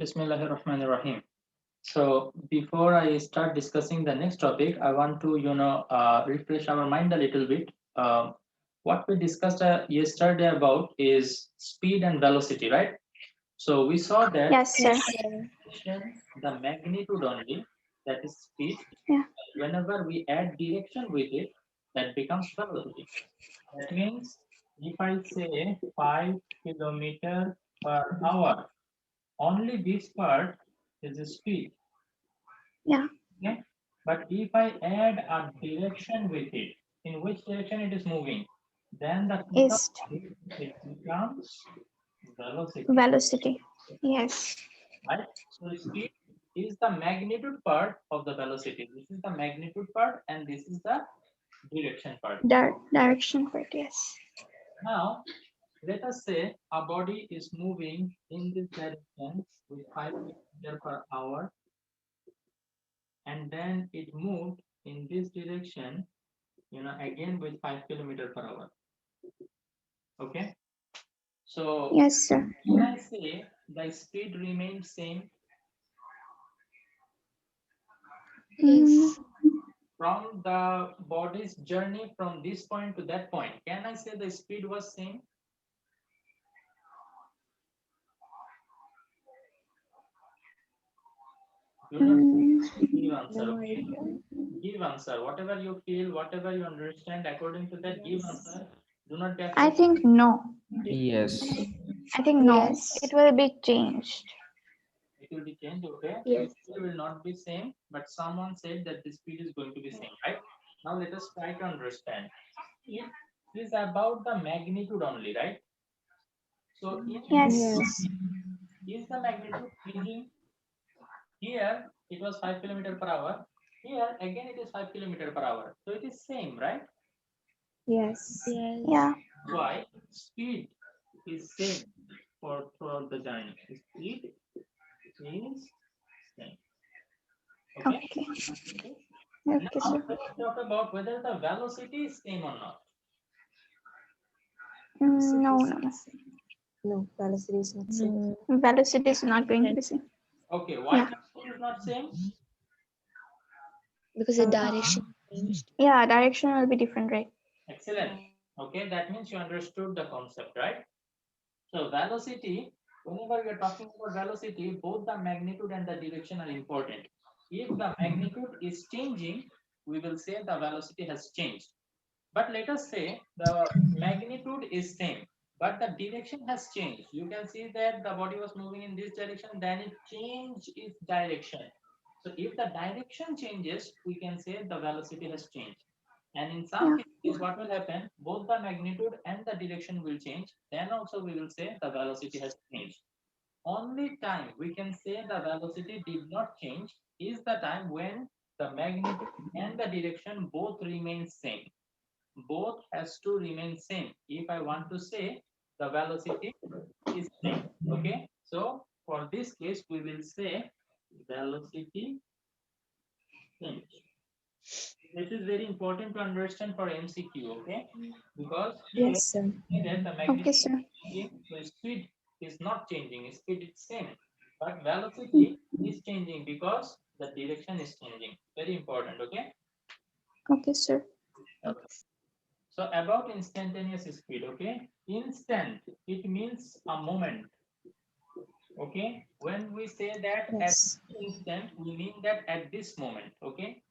Bismillahirrahmanirrahim. So before I start discussing the next topic, I want to refresh our mind a little bit. What we discussed yesterday about is speed and velocity, right? So we saw that Yes, sir. the magnitude only, that is speed. Yeah. Whenever we add direction with it, that becomes velocity. That means if I say 5 km per hour, only this part is the speed. Yeah. Okay? But if I add a direction with it, in which direction it is moving, then the East. it becomes velocity. Velocity. Yes. Right? So speed is the magnitude part of the velocity. This is the magnitude part, and this is the direction part. Direction part. Yes. Now, let us say a body is moving in this direction with 5 km per hour, and then it moved in this direction, again with 5 km per hour. Okay. So yes, sir. When I say the speed remains same, Yes. from the body's journey from this point to that point, can I say the speed was same? Give answer. Okay? Give answer. Whatever you feel, whatever you understand, according to that, give answer. Do not be I think no. Yes. I think no. Yes. It will be changed. It will be changed, okay? Yes. The speed will not be same, but someone said that the speed is going to be same, right? Now let us try to understand. It is about the magnitude only, right? So Yes. is the magnitude changing? Here it was 5 km per hour. Here again it is 5 km per hour. So it is same, right? Yes. Yeah. Why? Speed is same for throughout the journey. Speed is same. Okay. Okay. Now Okay, sir. let's talk about whether the velocity is same or not. No, no, no. No, velocity is not same. Velocity is not going to be same. Okay, why Yeah. velocity is not same? Because the direction changed. Yeah, direction will be different, right? Excellent. Okay, that means you understood the concept, right? So velocity, whenever we are talking about velocity, both the magnitude and the direction are important. If the magnitude is changing, we will say the velocity has changed. But let us say the magnitude is same, but the direction has changed. You can see that the body was moving in this direction, then it changed its direction. So if the direction changes, we can say the velocity has changed. And in some cases, what will happen? Both the magnitude and the direction will change. Then also we will say the velocity has changed. Only time we can say the velocity did not change is the time when the magnitude and the direction both remain same. Both has to remain same if I want to say the velocity is same. Okay. So for this case, we will say velocity change. This is very important to understand for MCQ, okay? Because here Yes, sir. that the Okay, magnitude sir. is changing, so speed is not changing, speed is same, but velocity is changing because the direction is changing. Very important, okay? Okay, sir. Okay. So about instantaneous speed, okay? Instant, it means a moment, okay? When we say that at Yes. instant, we mean that at this moment, okay?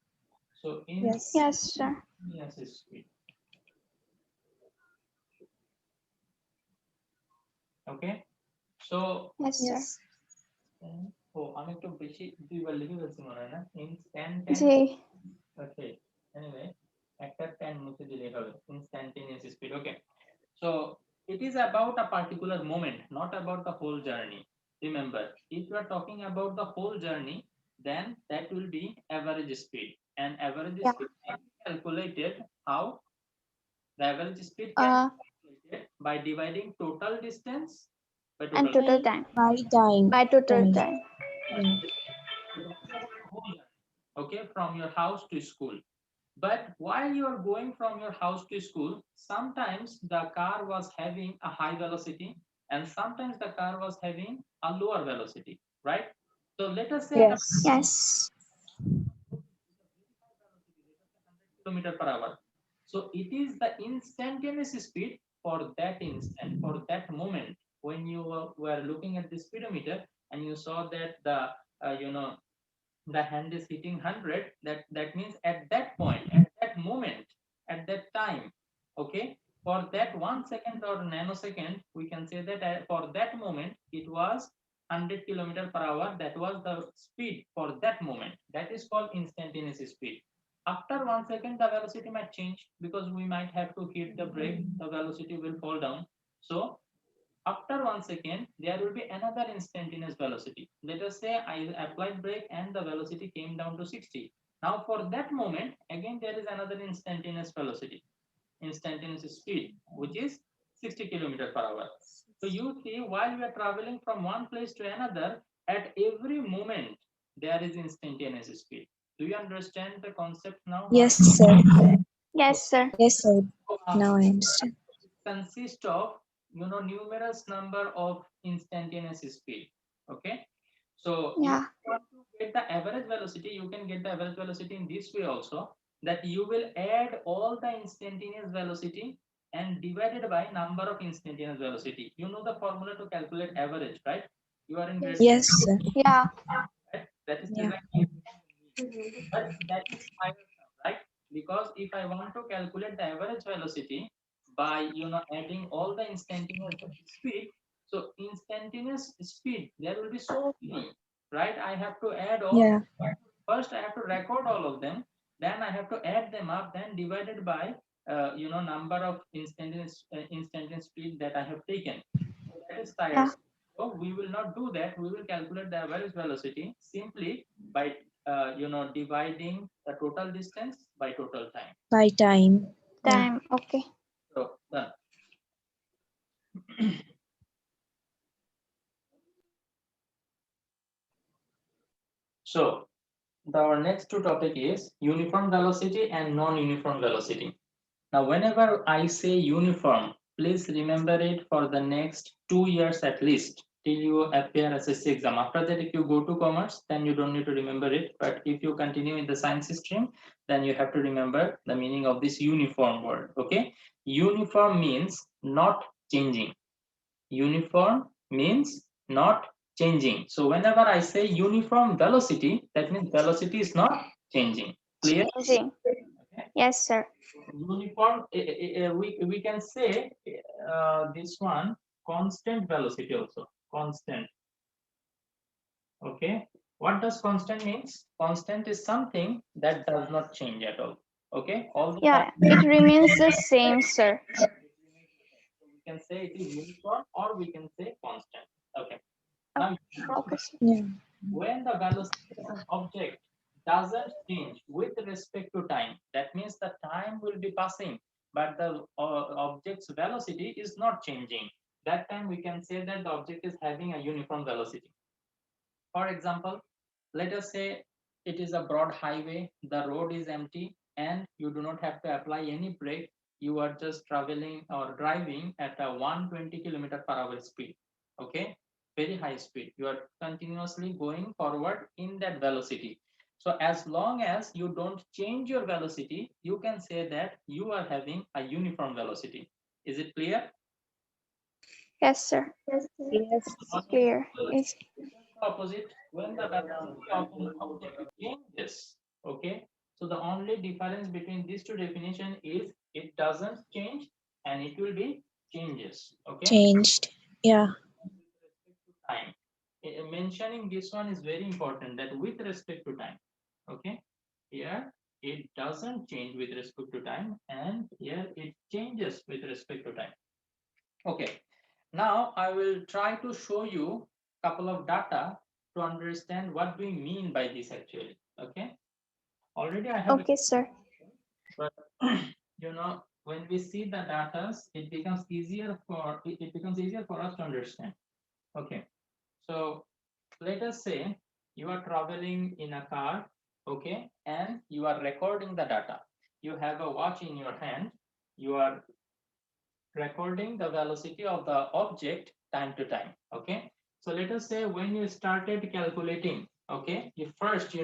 So Yes. Yes, sir. instantaneous speed. Okay, so Yes, sir. Yes. আমি একটু বেশি দুইবার লিখে ফেলছি মনে হয় না instant জি। ওকে anyway একটা 10 মুছে দিলেই হবে instantaneous speed. Okay, so it is about a particular moment, not about the whole journey. Remember, if you are talking about the whole journey, then that will be average speed, and average speed can be calculated how? The average speed can be calculated by dividing total distance by And total time. By time. By total time. Okay, from your house to school. But while you are going from your house to school, sometimes the car was having a high velocity and sometimes the car was having a lower velocity. right? So let us say Yes. Yes. kilometer per hour. So it is the instantaneous speed for that instant, for that moment when you were looking at the speedometer and you saw that the hand is hitting 100. That means at that point, at that moment, at that time, okay, for that 1 second or nanosecond, we can say that for that moment it was 100 kilometer per hour. That was the speed for that moment. That is called instantaneous speed. After 1 second, the velocity might change because we might have to hit the brake. The velocity will fall down. So after 1 second, there will be another instantaneous velocity. Let us say I applied brake and the velocity came down to 60. Now for that moment, again there is another instantaneous velocity, instantaneous speed, which is 60 kilometer per hour. So you see, while we are traveling from one place to another, at every moment there is instantaneous speed. Do you understand the concept now? Yes, sir. Yes, sir. Yes, sir. Uh, Now I understand. Consist of numerous number of instantaneous speed. Okay, so if Yeah. you want to get the average velocity, you can get the average velocity in this way also, that you will add all the instantaneous velocity and divided by number of instantaneous velocity. You know the formula to calculate average, right? You are in grade 6, Yes, sir. Yeah. right? That is Yeah. directly, but that is higher term, right? Because if I want to calculate the average velocity by adding all the instantaneous speed, so instantaneous speed there will be so many, right? I have to add all. Yeah. First, I have to record all of them. Then I have to add them up. Then divided by number of instantaneous speed that I have taken. So that is Yeah. tiresome. So we will not do that. We will calculate the average velocity simply by dividing the total distance by total time. By time. Yeah. Time. Okay. So done. So our next two topic is uniform velocity and non-uniform velocity. Now, whenever I say uniform, please remember it for the next 2 years at least till you appear SSC exam. After that, if you go to commerce, then you don't need to remember it. But if you continue in the science stream, then you have to remember the meaning of this uniform word. Okay, uniform means not changing. Uniform means not changing. So whenever I say uniform velocity, that means velocity is not changing. Clear? Changing. Okay. Yes, sir. Uniform, we can say this one constant velocity also. Constant. Okay. What does constant means? Constant is something that does not change at all. Okay. All the time. Yeah. It remains the same, sir. So we can say it is uniform or we can say constant. Okay. Oh, Now uniform, okay, sir. Yeah. when the velocity of an object doesn't change with respect to time, that means the time will be passing, but the object's velocity is not changing. That time we can say that the object is having a uniform velocity. For example, let us say it is a broad highway, the road is empty, and you do not have to apply any brake. You are just traveling or driving at a 120 kilometer per hour speed. Okay, very high speed. You are continuously going forward in that velocity. So as long as you don't change your velocity, you can say that you are having a uniform velocity. Is it clear? Yes, sir. Yes. Clear. It's Opposite, when the velocity of an object changes. Okay, so the only difference between these two definitions is it doesn't change and it will be changes. Okay, Changed. Yeah. with respect to time. Mentioning this one is very important, that with respect to time. Okay, here it doesn't change with respect to time and here it changes with respect to time. Okay, now I will try to show you a couple of data to understand what we mean by this actually. Okay, already I have, okay, sir. but when we see the data, it becomes easier for us to understand. Okay, so let us say you are traveling in a car, okay, and you are recording the data. You have a watch in your hand. You are recording the velocity of the object time to time. Okay, So let us say when you started calculating, okay, you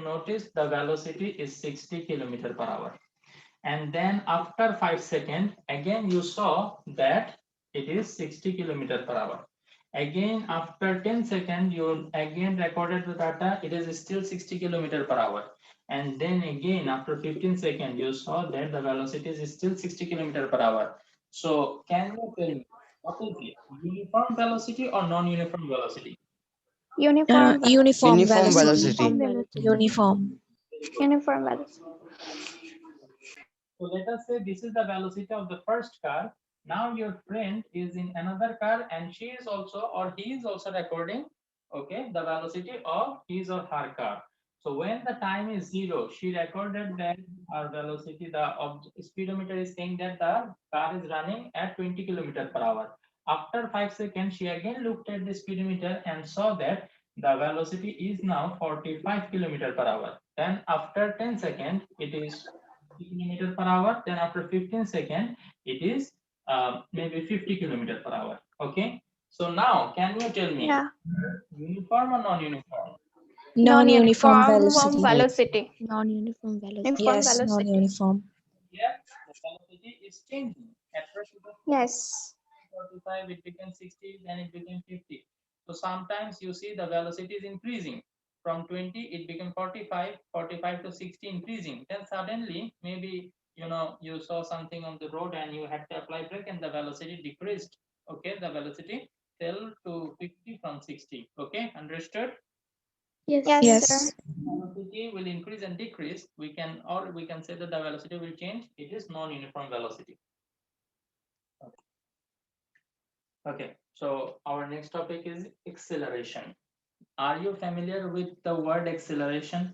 notice the velocity is 60 kilometer per hour. And then after 5 seconds, again you saw that it is 60 kilometer per hour. Again, after 10 seconds, you again recorded the data, it is still 60 kilometer per hour. And then again, after 15 seconds, you saw that the velocity is still 60 kilometer per hour. So can you tell me, what is it? Uniform velocity or non-uniform velocity? Uniform Uniform Uniform velocity. velocity. Uniform. uniform velocity. So let us say this is the velocity of the first car. Now your friend is in another car and she is also or he is also recording, okay, the velocity of his or her car. So when the time is 0, she recorded that her velocity, the speedometer is saying that the car is running at 20 kilometer per hour. After 5 seconds, she again looked at the speedometer and saw that the velocity is now 45 kilometer per hour. Then after 10 seconds, it is kilometer per hour. Then after 15 seconds, it is maybe 50 kilometer per hour. Okay. So now, can you tell me, Yeah. uniform or non-uniform? Non-uniform Non-uniform velocity. velocity. Non-uniform velocity. Uniform Yes, velocity. non-uniform. Here, the velocity is changing. At first, it was Yes. 45, it became 60, then it became 50. So sometimes you see the velocity is increasing. From 20, it became 45, 45 to 60 increasing. Then suddenly, maybe you saw something on the road and you had to apply brake and the velocity decreased. Okay, the velocity fell to 50 from 60. Okay, understood? Yes. Yes, Yes. sir. Velocity will increase and decrease. We can say that the velocity will change. It is non-uniform velocity. Okay, so our next topic is acceleration. Are you familiar with the word acceleration?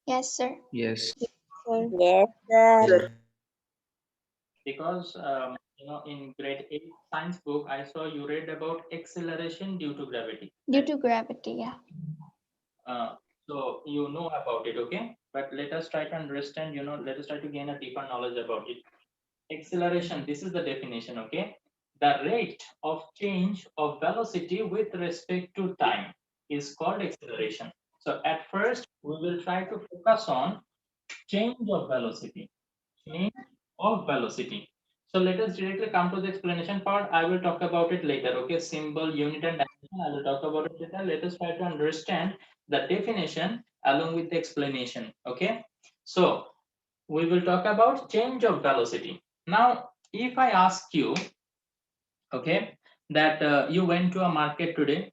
Yes, sir. Yes. Sir. Yes, sir. Because in grade 8 science book, I saw you read about acceleration due to gravity. Due to gravity, yeah. Uh, so you know about it, okay? But let us try to understand, let us try to gain a deeper knowledge about it. Acceleration, this is the definition, okay? The rate of change of velocity with respect to time is called acceleration. So at first, we will try to focus on change of velocity. Change of velocity. So let us directly come to the explanation part. I will talk about it later, okay? Symbol, unit, and dimension. I will talk about it later. Let us try to understand the definition along with the explanation, okay? So we will talk about change of velocity. Now, if I ask you, okay, that you went to a market today,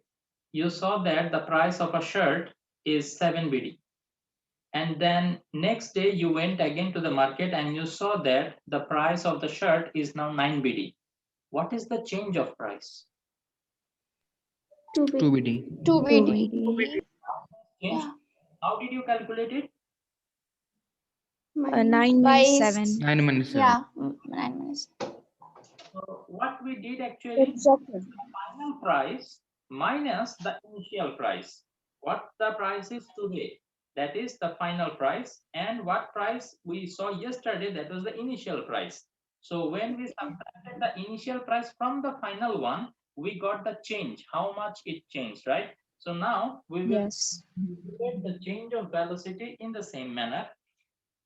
you saw that the price of a shirt is 7 BD. And then next day you went again to the market and you saw that the price of the shirt is now 9 BD. What is the change of price? 2 BD. 2 2 BD. BD. Change. Yeah. How did you calculate it? 9 By minus 7. 9 minus 7. yeah, 9 minutes. So what we did actually, Exactly. the final price minus the initial price. What the price is today, that is the final price, and what price we saw yesterday, that was the initial price. So when we subtracted the initial price from the final one, we got the change, how much it changed, right? So now we will Yes. calculate the change of velocity in the same manner.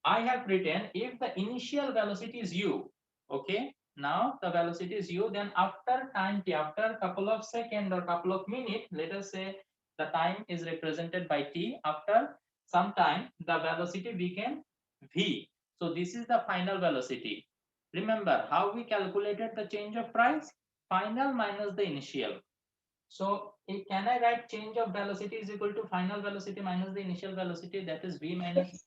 I have written if the initial velocity is u, okay, now the velocity is u, then after time t, after a couple of seconds or couple of minutes, let us say the time is represented by t, after some time the velocity became v. So this is the final velocity. Remember how we calculated the change of price? Final minus the initial. So can I write change of velocity is equal to final velocity minus the initial velocity, that is v minus,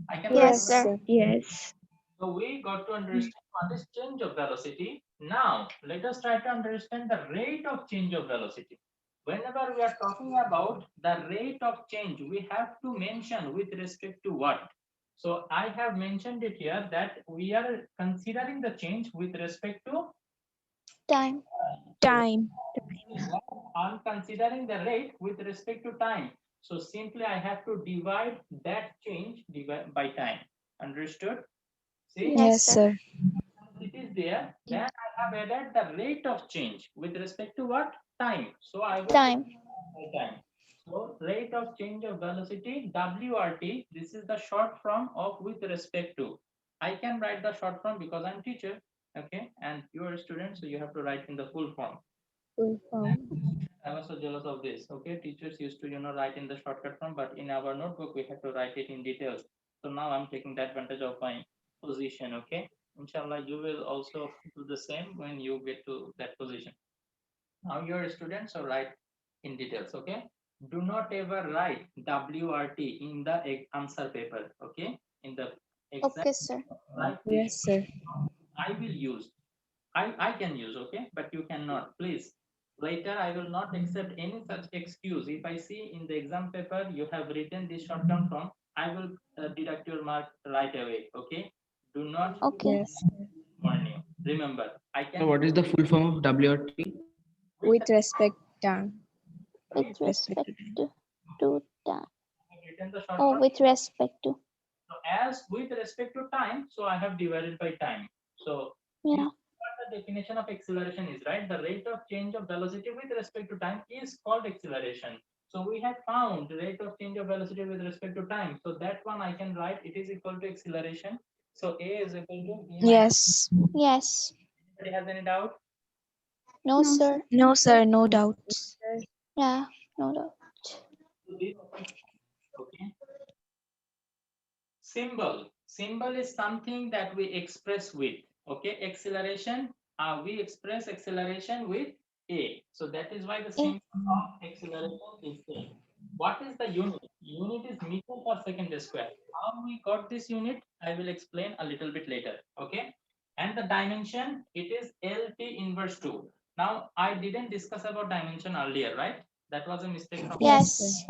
I can write. Yes, Yes, sir. sir. Yes. So we got to understand what is change of velocity. Now let us try to understand the rate of change of velocity. Whenever we are talking about the rate of change, we have to mention with respect to what. So I have mentioned it here that we are considering the change with respect to Time. Time. I'm considering the rate with respect to time. So simply I have to divide that change by time. Understood? See? Yes, Yes, sir. sir. It is there. Then I have added the rate of change with respect to what? time. So I will Time. time. So rate of change of velocity, WRT, this is the short form of with respect to. I can write the short form because I'm teacher, okay, and you are a student, so you have to write in the full form. Full form. I was so jealous of this. Okay, teachers used to write in the shortcut form, but in our notebook we have to write it in details. So now I'm taking the advantage of my position. Okay, inshallah you will also do the same when you get to that position. Now you're a student, so write in details. Okay, do not ever write WRT in the answer paper. Okay, in the exam, Okay, sir. write Yes, sir. I will use. I can use, okay, but you cannot, please. Later, I will not accept any such excuse. If I see in the exam paper you have written this short-term form, I will deduct your mark right away, okay? Do not Okay. Yes. warn you. Remember, I So can what is the full form of WRT? With respect time. With respect to time. written the short Oh, form. with respect to. So as with respect to time, so I have divided by time. So Yeah. what the definition of acceleration is, right? The rate of change of velocity with respect to time is called acceleration. So we have found the rate of change of velocity with respect to time. So that one I can write, it is equal to acceleration. So A is equal to E minus. Yes. Yes. Anybody has any doubt? No, sir. No, sir. No doubts. Yeah. No doubt. Okay. Symbol is something that we express with. Okay, acceleration, we express acceleration with A. So that is why the symbol of acceleration is A. What is the unit? Unit is meter per second square. How we got this unit, I will explain a little bit later. Okay, and the dimension, it is LT inverse 2. Now I didn't discuss about dimension earlier, right? That was a mistake from Yes.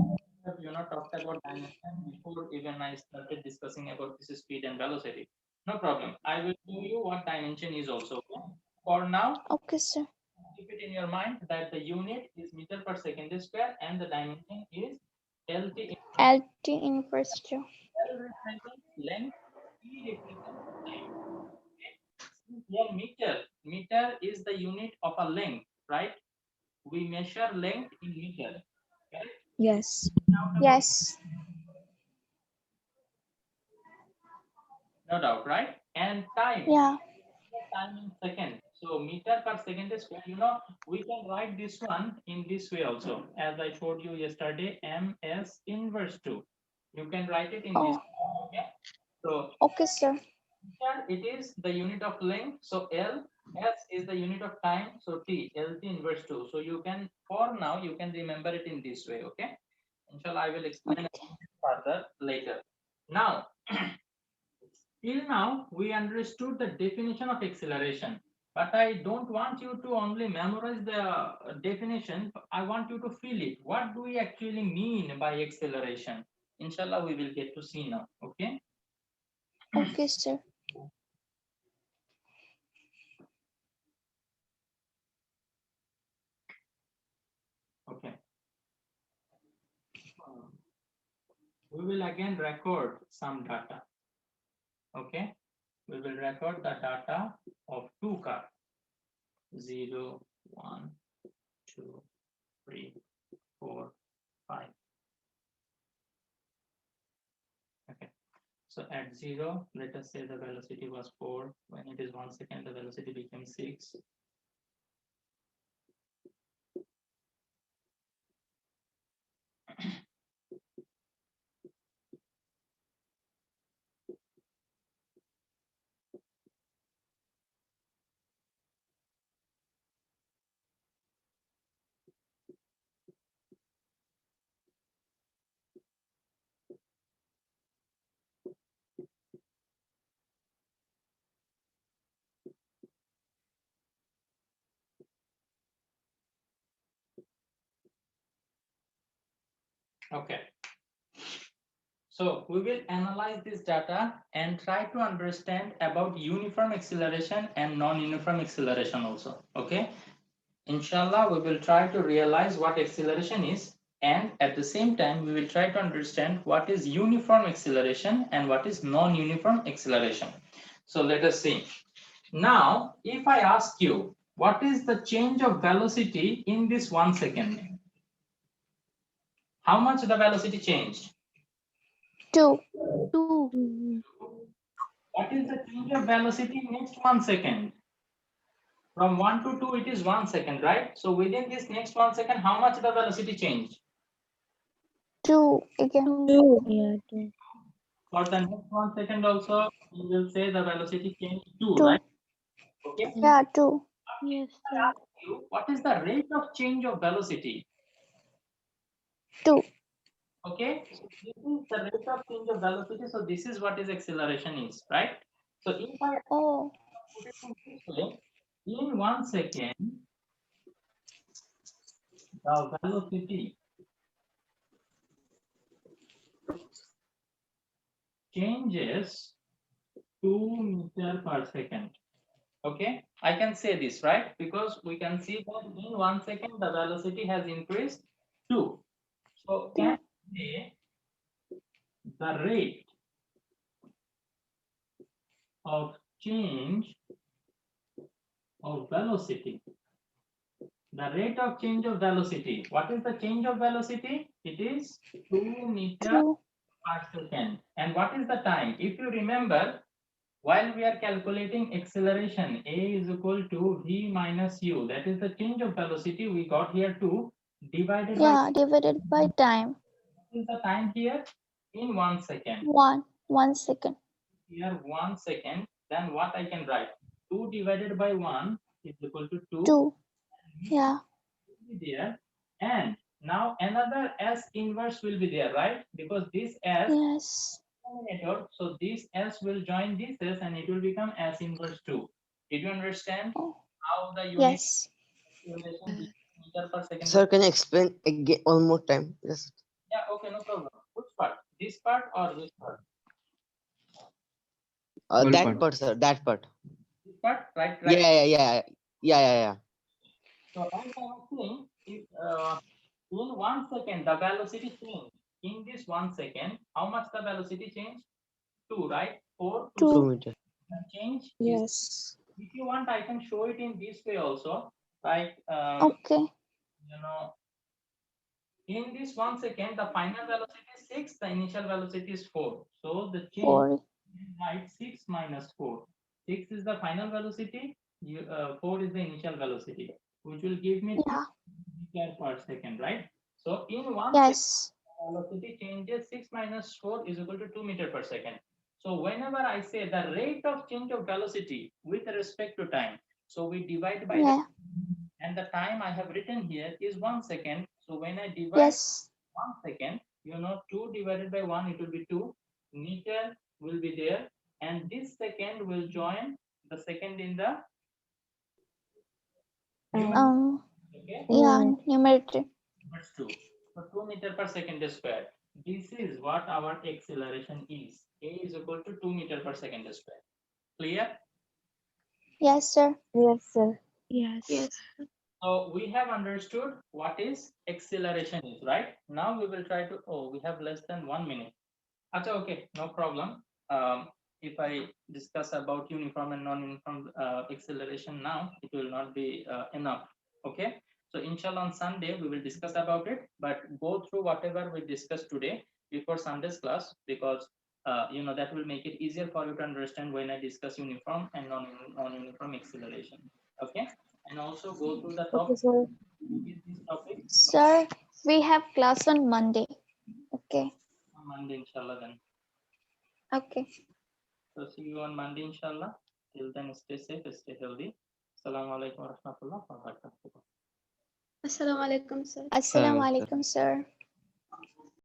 talked about dimension before even I started discussing about this speed and velocity. No problem. I will show you what dimension is also. Okay? For now, Okay, sir. keep it in your mind that the unit is meter per second square and the dimension is LT. LT inverse 2. L represents length, T represents time. Okay? Here meter is the unit of a length, right? We measure length in meter. Correct? Yes. Yes. No doubt, right? And time. Yeah. Time in second. So meter per second square, we can write this one in this way also. As I showed you yesterday, ms inverse 2. You can write it in this Oh. way, okay? So Okay, sir. meter, it is the unit of length. So L, S is the unit of time. So T, LT inverse 2. So you can, for now, you can remember it in this way, okay? Inshallah, I will explain Okay. further later. Now, till now, we understood the definition of acceleration, but I don't want you to only memorize the definition. I want you to feel it. What do we actually mean by acceleration? Inshallah, we will get to see now. Okay. Okay, sir. Okay. We will again record some data. Okay. We will record the data of two cars. 0, 1, 2, 3, 4, 5. Okay. So at 0, let us say the velocity was 4. When it is 1 second, the velocity became 6. Okay. So we will analyze this data and try to understand about uniform acceleration and non-uniform acceleration also. Okay. Inshallah, we will try to realize what acceleration is, and at the same time, we will try to understand what is uniform acceleration and what is non-uniform acceleration. So let us see. Now, if I ask you, what is the change of velocity in this 1 second? How much the velocity changed? 2. 2. What is the change of velocity in next 1 second? From 1 to 2, it is 1 second, right? So within this next 1 second, how much the velocity changed? 2 again. 2. Yeah, 2. For the next 1 second also, we will say the velocity changed 2, 2. right? Okay. Yeah, 2. Yes, I sir. ask you, what is the rate of change of velocity? 2. Okay. So this is the rate of change of velocity. So this is what is acceleration is, right? So if I Oh. put it in this way, in 1 second, the velocity changes 2 meter per second. Okay, I can say this, right? Because we can see that in 1 second the velocity has increased 2. So can I say the rate of change of velocity? The rate of change of velocity. What is the change of velocity? It is 2 meter 2. per second. And what is the time? If you remember, while we are calculating acceleration, a is equal to v minus u. That is the change of velocity. We got here 2 divided by Yeah, divided by time. what is the time here? In 1 second. 1 second. Here 1 second. Then what I can write? 2 divided by 1 is equal to 2. 2. Yeah. Will be there. And now another s inverse will be there, right? Because this s Yes. denominator, so this s will join this s and it will become s inverse 2. Did you understand Oh. how the unit Yes. relation meter per second? Sir, can you explain again one more time? Yes. Yeah, okay, no problem. Which part? This part or this part? Whole That part. part, sir. That part. This part, right? Yeah, Right. yeah, yeah, yeah, yeah, yeah. So as I was saying, if in 1 second the velocity change, in this 1 second, how much the velocity change? 2, right? 4 to 2. 2 meters. change is, Yes. if you want, I can show it in this way also. Like, Okay. you know, in this 1 second, the final velocity is 6, the initial velocity is 4. So the change, 4. right, 6 minus 4. 6 is the final velocity, 4 is the initial velocity, which will give me 2 Yeah. meters per second, right? So in 1 second, Yes. velocity changes 6 minus 4 is equal to 2 meter per second. So whenever I say the rate of change of velocity with respect to time, so we divide by the, Yeah. and the time I have written here is 1 second. So when I divide Yes. 1 second, 2 divided by 1, it will be 2 meter will be there, and this second will join the second in the Um. okay, Yeah. Numerator. that's 2. So 2 meter per second square. This is what our acceleration is. A is equal to 2 meter per second square. Clear? Yes, sir. Yes, sir. Yes. So we have understood what is acceleration is, right? Now we will try to, oh, we have less than 1 minute. Acha, okay, no problem. If I discuss about uniform and non-uniform acceleration now, it will not be enough. Okay, so inshallah on Sunday we will discuss about it, but go through whatever we discussed today before Sunday's class, because that will make it easier for you to understand when I discuss uniform and non-uniform acceleration. Okay, and also go through the Okay, topic. sir. This topic Sir, we have class on Monday. Okay. on Monday, inshallah. Then Okay. so see you on Monday, inshallah. Till then, stay safe, stay healthy. Assalamu alaikum wa rahmatullah wa barakatuh. Assalamu alaikum, sir. Assalamu alaikum, sir.